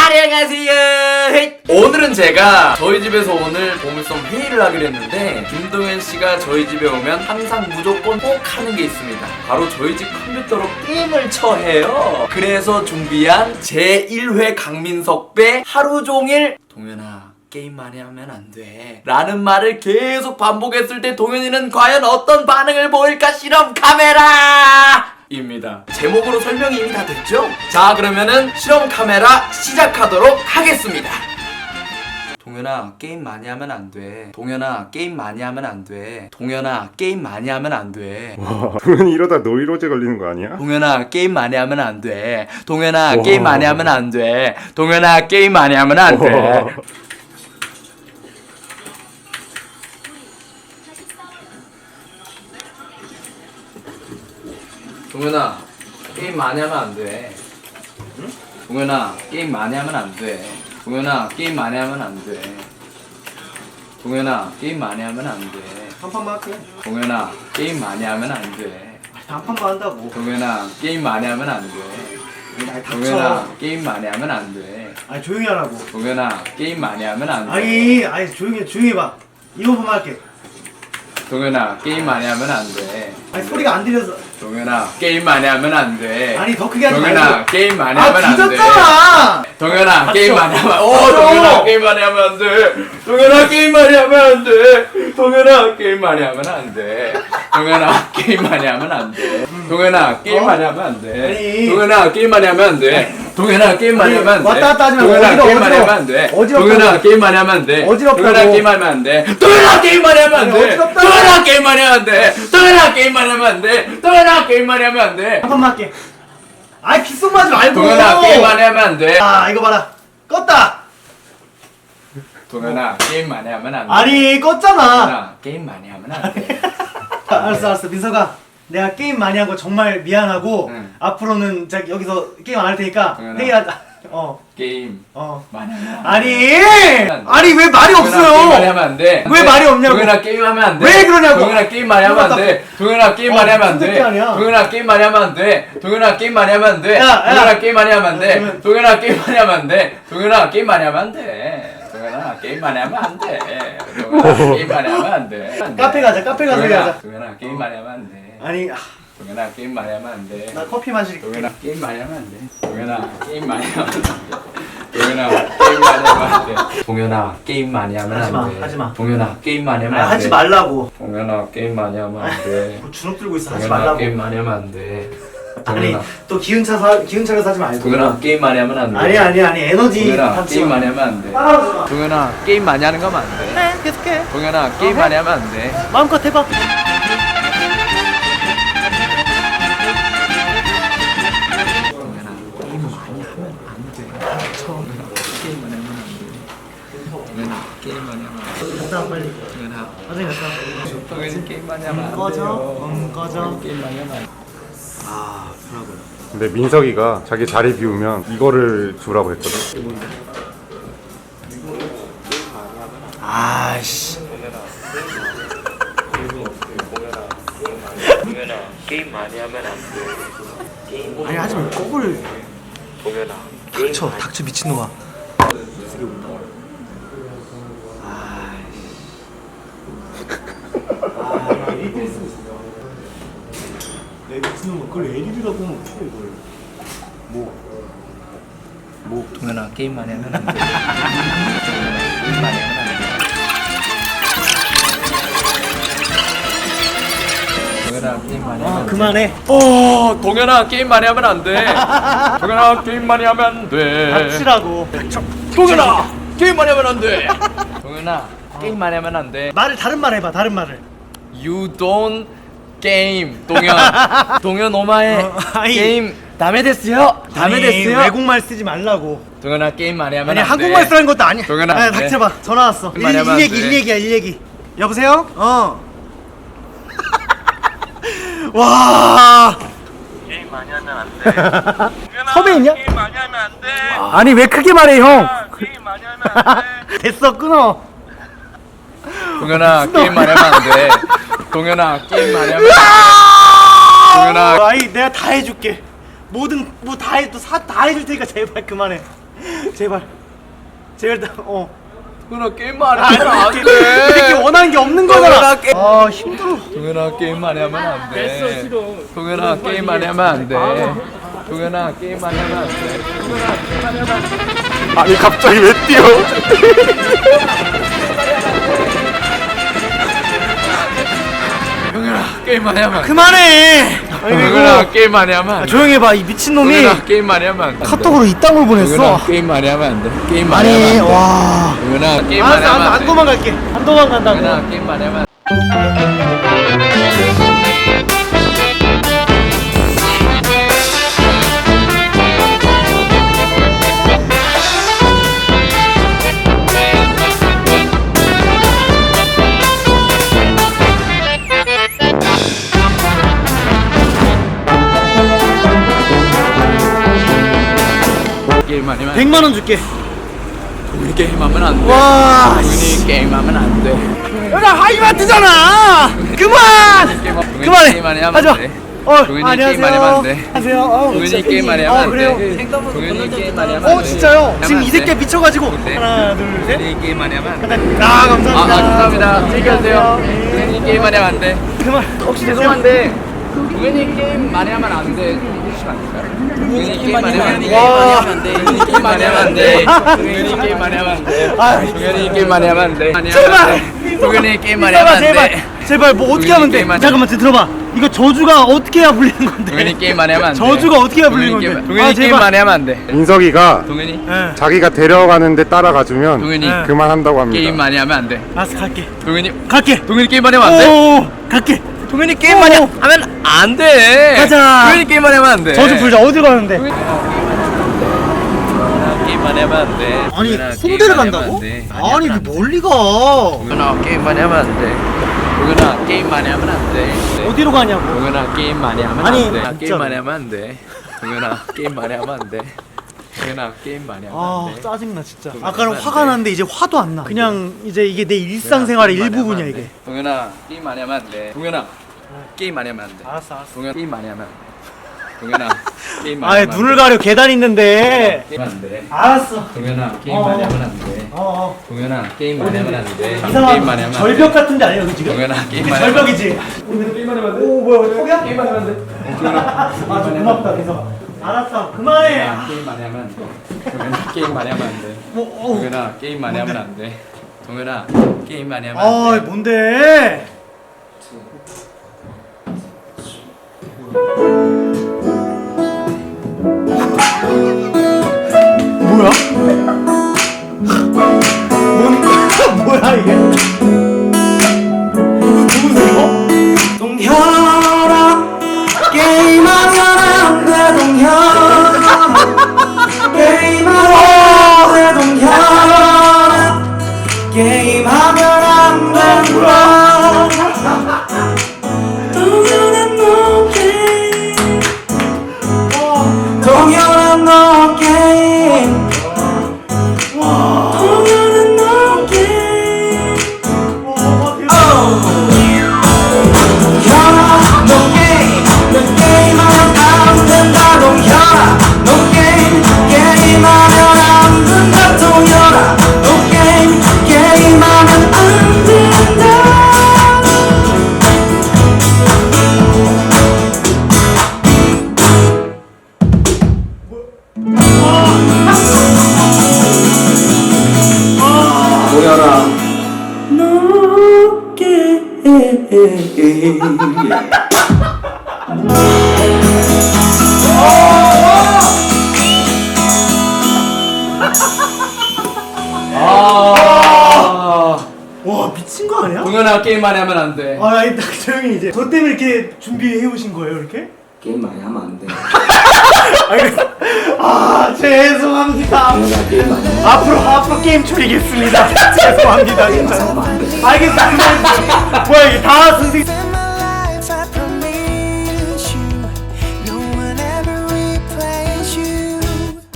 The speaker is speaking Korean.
안녕하세요. 오늘은 제가 저희 집에서 오늘 보물섬 회의를 하기로 했는데 김동현씨가 저희 집에 오면 항상 무조건 꼭 하는 게 있습니다. 바로 저희 집 컴퓨터로 게임을 쳐해요. 그래서 준비한 제1회 강민석 배 하루종일 동현아 게임 많이 하면 안 돼 라는 말을 계속 반복했을 때 동현이는 과연 어떤 반응을 보일까? 실험 카메라 입니다. 제목으로 설명이 이미 다 됐죠? 자, 그러면은 실험 카메라 시작하도록 하겠습니다. 동현아 게임 많이 하면 안 돼. 동현아 게임 많이 하면 안 돼. 동현아 게임 많이 하면 안 돼. 와, 동현이 이러다 노이로제 걸리는 거 아니야? 동현아 게임 많이 하면 안 돼. 동현아 게임 많이 하면 안 돼. 동현아 게임 많이 하면 안 돼. 동현아 게임 많이 하면 안 돼. 응? 동현아 게임 많이 하면 안 돼. 동현아 게임 많이 하면 안 돼. 동현아 게임 많이 하면 안 돼. 한 판만 할게. 동현아 게임 많이 하면 안 돼. 한 판만 한다고. 동현아 게임 많이 하면 안 돼. 아니 동현아 게임 많이 하면 안 돼. 아니 조용히 하라고. 동현아 게임 많이 하면 안 돼. 아니 조용히 해봐. 이거 판만 할게. 동현아 게임 많이 하면 안 돼. 아니 소리가 안 들려서. 동현아 게임 많이 하면 안 돼. 아니 더 크게 하지 말고. 동현아 게임 많이 하면 안 돼. 뒤졌잖아. 동현아 게임 많이 하면 닥쳐. 동현아 게임 많이 하면 안 돼. 동현아 게임 많이 하면 안 돼. 동현아 게임 많이 하면 안 돼. 동현아 게임 많이 하면 안 돼. 동현아 게임 많이 하면 안 돼. 아니. 동현아 게임 많이 하면 안 돼. 동현아 게임 많이 하면 안 돼. 왔다 갔다 하지 말고. 동현아 게임 많이 어지러워. 하면 안 돼. 어지럽다고. 동현아 게임 많이 하면 안 돼. 어지럽다고. 동현아 게임 하면 안 돼. 동현아 게임 많이 하면 안 돼. 어지럽다고. 동현아 게임 많이 하면 안 돼. 동현아 게임 많이 하면 안 돼. 동현아 게임 많이 하면 안 돼. 한 판만 할게. 아이 귓속맞지 말고. 동현아 게임 많이 하면 안 돼. 아 이거 봐라. 껐다. 동현아 게임 많이 하면 안 돼. 아니 껐잖아. 동현아 게임 많이 하면 안 돼. 알았어 민석아. 내가 게임 많이 한 거 정말 미안하고 응. 앞으로는 자 여기서 게임 안 할 테니까 동현아. 회의하자. 게임 많이 하면 안 돼. 아니 왜 말이 동현아 없어요? 게임 많이 하면 안 돼. 왜 말이 없냐고? 동현아 게임 하면 안 돼. 왜 그러냐고? 동현아 게임 많이 하면 안 돼. 동현아 게임 많이 하면 안 무슨 돼. 새끼 아니야? 동현아 게임 많이 하면 안 돼. 동현아 게임 많이 하면 안 돼. 야, 동현아 게임 많이 하면 안 돼. 그러면- 동현아 게임 많이 하면 안 돼. 동현아 게임 많이 하면 안 돼. 동현아 게임 많이 하면 안 돼. 동현아 게임 많이 하면 안 돼. 카페 가자. 카페 가서 얘기하자. 동현아 게임 많이 하면 안 돼. 아니 동현아 게임 많이 하면 안 돼. 나 커피 마실게. 동현아 게임 많이 하면 안 돼. 동현아 게임 많이 하면 안 돼. 동현아 게임 많이 하면 안 돼. 동현아 게임 많이 하면 하지 마, 안 돼. 하지 마. 동현아 게임 많이 하면 안 돼. 하지 말라고. 동현아 게임 많이 하면 안 돼. 뭐 주눅 들고 있어. 하지 동현아 말라고. 게임 많이 하면 안 돼. 아니 동현아 또 기운차려서 하지 말고. 동현아 게임 많이 하면 안 돼. 아니 에너지 동현아 받지 게임 마. 많이 하면 안 돼. 따라오지 마. 동현아 게임 많이 하는 거 하면 안 돼. 네 계속해. 동현아 게임 많이 하면 안 돼. 마음껏 해봐. 동현아 게임 많이 하면 안 돼. 게임 많이 하면 안 돼. 동현아 게임 많이 하면 안 돼. 갔다 와 빨리. 동현아 화장실 갔다 와. 동현이 게임 많이 하면 안 돼. 꺼져. 게임 많이 하면 안 돼. 근데 민석이가 자기 자리 비우면 이거를 주라고 했거든. 아씨. 동현아 게임 많이 하면 안 돼. 아니 하지 말고 꼬불. 동현아 닥쳐 미친놈아. 내 미친놈아 그걸 AD라고 하면 어떡해 이걸. 동현아 게임 많이 하면 안 돼. 게임 많이 하면 안 돼. 동현아 게임 많이 하면 안 돼. 그만해. 동현아 게임 많이 하면 안 돼. 동현아 게임 많이 하면 안 돼. 닥치라고. 동현아 게임 많이 하면 안 돼. 동현아 게임 많이 하면 안 돼. 말을 다른 말 해봐 다른 말을. You don't game 동현. 동현 오마에 아니. 게임 다메 됐어요. 다메 아니, 됐어요. 외국말 쓰지 말라고. 동현아 게임 많이 하면 아니 안 돼. 한국말 쓰라는 것도 아니야. 동현아, 아니, 네. 닥쳐봐. 전화 왔어. 많이 하면 안 돼. 일 얘기야. 여보세요? 와. 게임 많이 하면 안 돼. 동현아 섭외 있냐? 게임 많이 하면 안 돼. 아니 왜 크게 말해 형? 게임 많이 하면 안 돼. 됐어 끊어. 동현아 게임 많이 하면 안 돼. 동현아 게임 많이 하면 안 돼. 동현아 아이 내가 다 해줄게. 모든 뭐 다 해, 다 해줄 테니까 제발 그만해. 제발 동현아 게임만 하면 안 돼. 이렇게 원하는 게 없는 거잖아. 아 힘들어. 동현아 게임만 하면 안 돼. 동현아 게임만 하면 안 돼. 동현아 게임만 하면 안 돼. 아니 갑자기 왜 뛰어? 동현아 게임만 하면 안 돼. 그만해. 동현아 게임만 하면 안 돼. 조용히 해봐. 이 미친놈이 동현아 게임만 하면 안 돼. 카톡으로 이딴 걸 보냈어. 동현아 게임만 하면 안 돼. 게임만 하면 아니 안 돼. 와. 동현아 게임만 알았어 하면 안 안 돼. 도망갈게. 안 도망간다고. 동현아 게임만 하면 안 돼. 게임만 하면 안 돼. 100만 원 줄게. 동현이 게임하면 안 돼. 와. 동현이 게임하면 안 돼. 여자 하이마트잖아. 그만. 그만해. 게임만 하면 하지 마. 안 돼. 동현이 안녕하세요. 게임만 하면 안 돼. 안녕하세요. 동현이 게임만 하면 안 그래요? 돼. 동현이 게임만 하면 안 돼. 진짜요? 지금 하면 이 안 새끼 돼. 미쳐가지고. 네. 하나, 둘, 셋. 동현이 게임만 하면 안 돼. 아, 감사합니다. 감사합니다. 챙겨주세요. 동현이 게임만 하면 안 돼. 그만. 혹시 죄송한데 동현이 게임 많이 하면 안 돼. 해주시면 안 될까요? 동현이 게임 많이 하면 안 돼. 와. 동현이 게임 많이 하면 안 돼. 동현이 게임 많이 하면 안 돼. 아, 동현이 게임 많이 하면 안 돼. 제발. 동현이 게임 많이 하면 안 제발, 돼. 제발 뭐 어떻게 하면 돼? 게임만 잠깐만 들어봐. 이거 저주가 어떻게 해야 불리는 건데? 동현이 게임 많이 하면 안 돼. 저주가 어떻게 해야 불리는 동현이 건데? 동현이 게임 많이 하면 안 돼. 민석이가 동현이 예. 자기가 데려가는데 따라가주면 동현이 그만한다고 합니다. 게임 많이 하면 안 돼. 알았어 갈게. 동현이 갈게. 동현이 게임 많이 하면 안 돼. 오, 갈게. 동현이 게임 많이 하면 안 돼. 가자. 동현이 게임 많이 하면 안 돼. 저주 불자 어디 가는데? 게임만 하면 안 돼. 아니 동현아, 손대를 게임만 하면 간다고? 안 돼. 아니 왜 멀리 가? 동현아 게임 많이 하면 안 돼. 동현아 게임 많이 하면 안 돼. 어디로 가냐고? 동현아 게임 많이 하면 아니, 안 돼. 진짜로. 게임 많이 하면 안 돼. 동현아 게임 많이 하면 안 돼. 동현아 게임 많이 하면 아 안 돼. 짜증나 진짜. 동현아, 아까는 안 화가 돼. 났는데 이제 화도 안 나. 그냥 이제 이게 내 일상생활의 게임 많이 일부분이야 하면 안 이게. 돼. 동현아 게임 많이 하면 안 돼. 동현아 게임 많이 하면 안 돼. 알았어. 동현아 게임 많이 하면 안 돼. 동현아 게임 많이 아예 하면 안 눈을 돼. 가려 계단 있는데. 게임 안 돼. 알았어. 동현아 게임 많이 하면 안 돼. 동현아 게임 많이 하면 안 돼. 게임 많이 이상한 하면 안 돼. 절벽 같은데 아니야 여기 지금? 동현아 게임 많이 하면 안 돼. 절벽이지. 오 뭐야 포기야? 게임 많이 하면 돼. 아 좀 고맙다 그래서. 알았어 그만해. 동현아 게임 많이 하면 안 돼. 동현아 게임 많이 하면 안 돼. 동현아 게임 많이 하면 안 돼. 동현아 게임 많이 하면 안 아 돼. 뭔데? 뭐야? 뭐야 이게? 누구세요? 동현아 게임하면 안돼 동현아 게임하면 안돼 동현아 게임하면 안 된다 동현아 너 게임 동현아 너 게임 동현아 너 게임 동현아 너 게임 너 게임하면 안 된다 동현아 너 게임 게임하면 안 된다 동현아 너 게임 게임하면 안 된다 동현아 너 게임 와 미친 거 아니야? 동현아 게임 많이 하면 안 돼. 아 일단 조용히 이제 저 때문에 이렇게 준비해 오신 거예요 이렇게? 게임 많이 하면 안 돼. 아 죄송합니다. 동현아 게임 많이 하면 앞으로 게임 줄이겠습니다. 죄송합니다 진짜. 알겠습니다. 뭐야 이게 다 선생님.